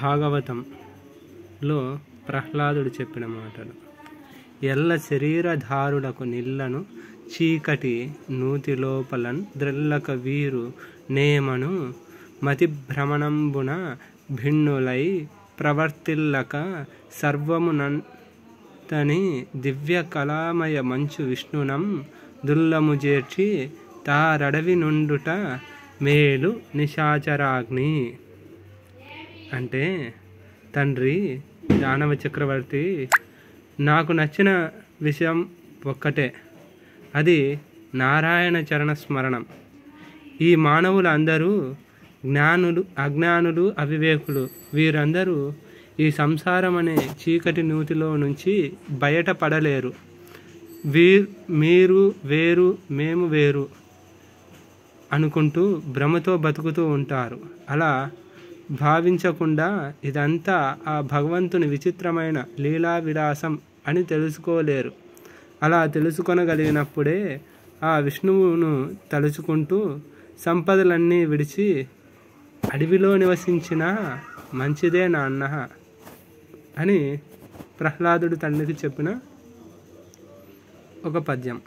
భాగవతంలో ప్రహ్లాదుడు చెప్పిన మాటలు. ఎల్ల శరీరధారులకు నిల్లను చీకటి నూతి లోపలన్ ద్రెల్లక వీరు నేమను మతి భ్రమణంబున భిన్నులై ప్రవర్తిల్లక సర్వమునంతని దివ్య కళామయ మంచు విష్ణునం దుల్లము చేర్చి తారడవి నుండుట మేలు నిశాచరాగ్ని. అంటే తండ్రి దానవ చక్రవర్తి, నాకు నచ్చిన విషయం ఒక్కటే, అది నారాయణ చరణ స్మరణం. ఈ మానవులు అందరూ జ్ఞానులు, అజ్ఞానులు, అవివేకులు. వీరందరూ ఈ సంసారం అనే చీకటి నూతిలో నుంచి బయటపడలేరు. మీరు వేరు, మేము వేరు అనుకుంటూ భ్రమతో బతుకుతూ ఉంటారు. అలా భావించకుండా ఇదంతా ఆ భగవంతుని విచిత్రమైన లీలా విలాసం అని తెలుసుకోలేరు. అలా తెలుసుకొనగలిగినప్పుడే ఆ విష్ణువును తలుచుకుంటూ సంపదలన్నీ విడిచి అడవిలో నివసించిన మంచిదే నాన్న అని ప్రహ్లాదుడు తండ్రికి చెప్పిన ఒక పద్యం.